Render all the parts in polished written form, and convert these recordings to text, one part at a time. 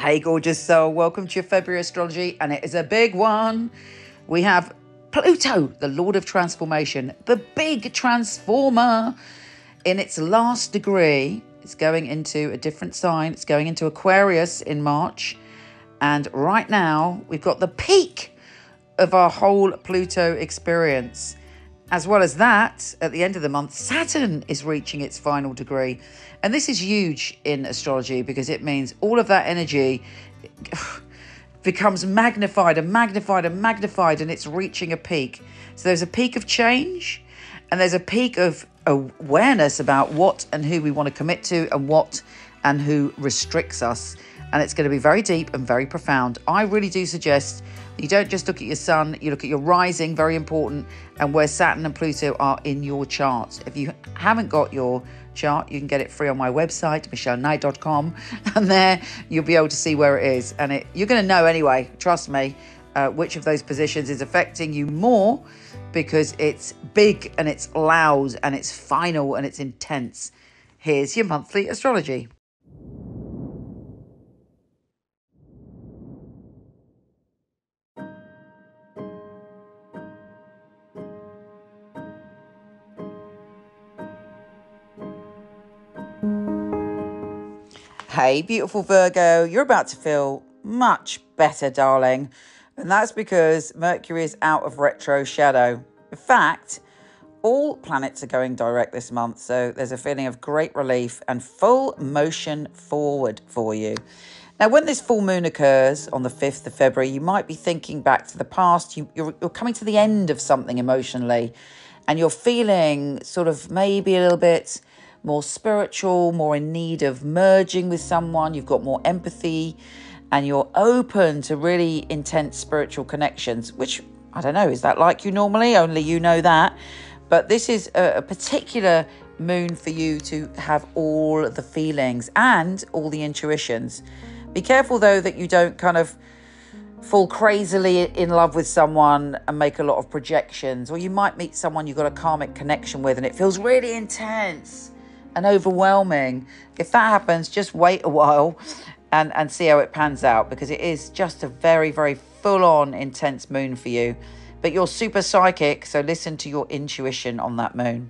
Hey, gorgeous soul. Welcome to your February astrology, and it is a big one. We have Pluto, the Lord of Transformation, the big transformer. In its last degree, it's going into a different sign. It's going into Aquarius in March. And right now, we've got the peak of our whole Pluto experience. As well as that, at the end of the month, Saturn is reaching its final degree. And this is huge in astrology because it means all of that energy becomes magnified and magnified and magnified, and it's reaching a peak. So there's a peak of change, and there's a peak of awareness about what and who we want to commit to and what and who restricts us. And it's going to be very deep and very profound. I really do suggest you don't just look at your sun, you look at your rising, very important, and where Saturn and Pluto are in your chart. If you haven't got your chart, you can get it free on my website, micheleknight.com, and there you'll be able to see where it is. And you're going to know anyway, trust me, which of those positions is affecting you more, because it's big and it's loud and it's final and it's intense. Here's your monthly astrology. Hey, beautiful Virgo, you're about to feel much better, darling. And that's because Mercury is out of retro shadow. In fact, all planets are going direct this month. So there's a feeling of great relief and full motion forward for you. Now, when this full moon occurs on the 5th of February, you might be thinking back to the past. You're coming to the end of something emotionally, and you're feeling sort of maybe a little bit more spiritual, more in need of merging with someone. You've got more empathy and you're open to really intense spiritual connections, which, I don't know, is that like you normally? Only you know that. But this is a particular moon for you to have all the feelings and all the intuitions. Be careful, though, that you don't kind of fall crazily in love with someone and make a lot of projections. Or you might meet someone you've got a karmic connection with and it feels really intense and overwhelming. If that happens, just wait a while and see how it pans out, because it is just a very, very full-on intense moon for you. But you're super psychic, so listen to your intuition on that moon.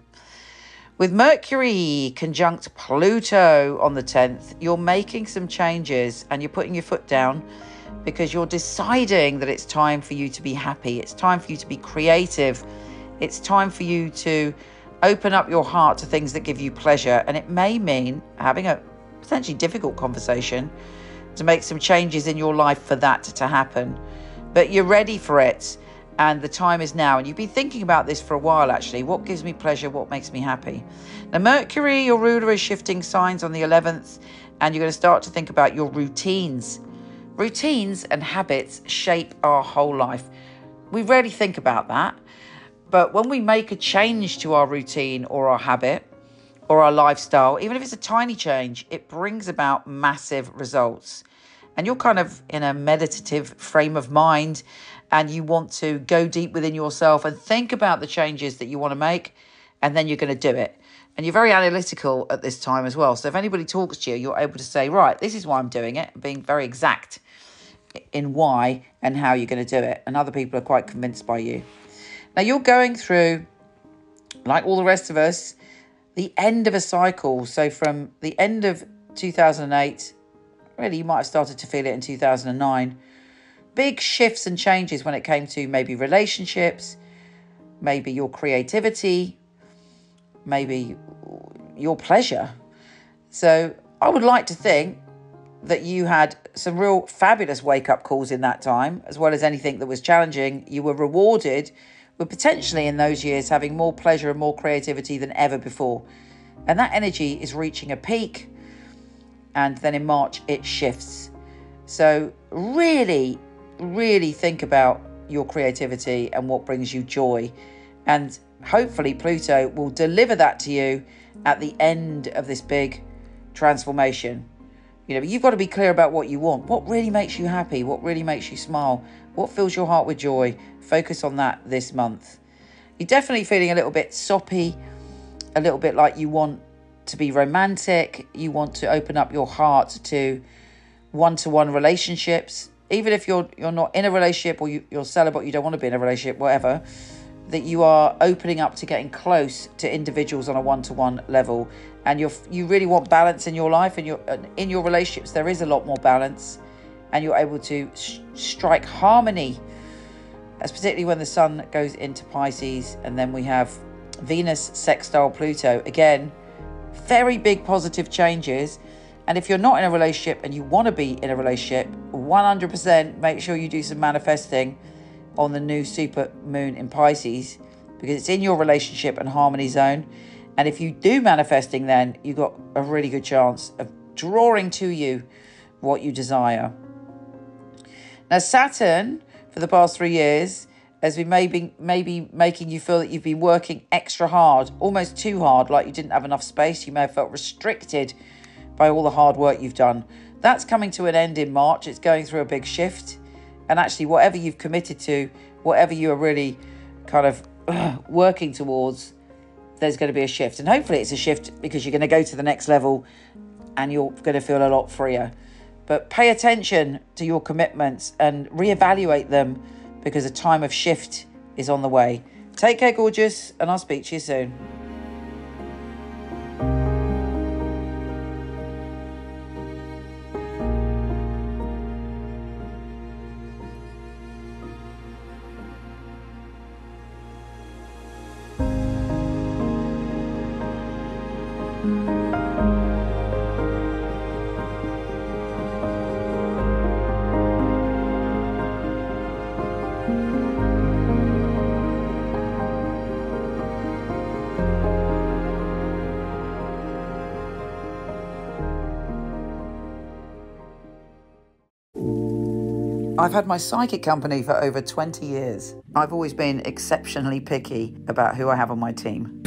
With Mercury conjunct Pluto on the 10th, you're making some changes and you're putting your foot down because you're deciding that it's time for you to be happy. It's time for you to be creative. It's time for you to open up your heart to things that give you pleasure. And it may mean having a potentially difficult conversation to make some changes in your life for that to happen. But you're ready for it. And the time is now. And you've been thinking about this for a while, actually. What gives me pleasure? What makes me happy? Now, Mercury, your ruler, is shifting signs on the 11th. And you're going to start to think about your routines. Routines and habits shape our whole life. We rarely think about that. But when we make a change to our routine or our habit or our lifestyle, even if it's a tiny change, it brings about massive results. And you're kind of in a meditative frame of mind and you want to go deep within yourself and think about the changes that you want to make, and then you're going to do it. And you're very analytical at this time as well. So if anybody talks to you, you're able to say, right, this is why I'm doing it, being very exact in why and how you're going to do it. And other people are quite convinced by you. Now, you're going through, like all the rest of us, the end of a cycle. So from the end of 2008, really, you might have started to feel it in 2009. Big shifts and changes when it came to maybe relationships, maybe your creativity, maybe your pleasure. So I would like to think that you had some real fabulous wake-up calls in that time, as well as anything that was challenging. You were rewarded with potentially in those years having more pleasure and more creativity than ever before. And that energy is reaching a peak. And then in March, it shifts. So really, really think about your creativity and what brings you joy. And hopefully Pluto will deliver that to you at the end of this big transformation. You know, you've got to be clear about what you want. What really makes you happy? What really makes you smile? What fills your heart with joy? Focus on that this month. You're definitely feeling a little bit soppy, a little bit like you want to be romantic. You want to open up your heart to one-to-one relationships, even if you're not in a relationship, or you're celibate, you don't want to be in a relationship, whatever, that you are opening up to getting close to individuals on a one-to-one level, and you really want balance in your life, and in your relationships there is a lot more balance, and you're able to strike harmony, as particularly when the sun goes into Pisces, and then we have Venus sextile Pluto. Again, very big positive changes. And if you're not in a relationship and you want to be in a relationship, 100% make sure you do some manifesting on the new super moon in Pisces, because it's in your relationship and harmony zone. And if you do manifesting, then you've got a really good chance of drawing to you what you desire. Now, Saturn, for the past 3 years, has been maybe making you feel that you've been working extra hard, almost too hard, like you didn't have enough space. You may have felt restricted by all the hard work you've done. That's coming to an end in March. It's going through a big shift. And actually, whatever you've committed to, whatever you are really kind of working towards, there's going to be a shift. And hopefully it's a shift because you're going to go to the next level and you're going to feel a lot freer. But pay attention to your commitments and reevaluate them, because a time of shift is on the way. Take care, gorgeous, and I'll speak to you soon. I've had my psychic company for over 20 years. I've always been exceptionally picky about who I have on my team.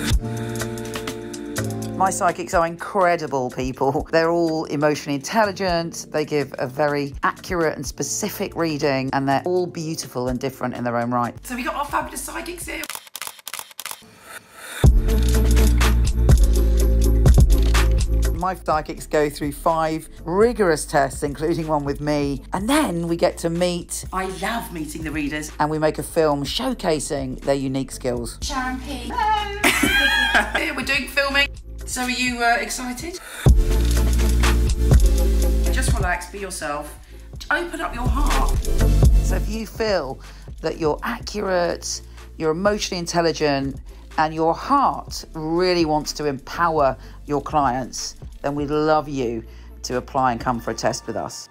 My psychics are incredible people. They're all emotionally intelligent. They give a very accurate and specific reading, and they're all beautiful and different in their own right. So we got our fabulous psychics here. My psychics go through 5 rigorous tests, including one with me, and then we get to meet. I love meeting the readers. And we make a film showcasing their unique skills. Sharon P. Hello. Here we're doing filming. So are you excited? Just relax, be yourself. Open up your heart. So if you feel that you're accurate, you're emotionally intelligent, and your heart really wants to empower your clients, then we'd love you to apply and come for a test with us.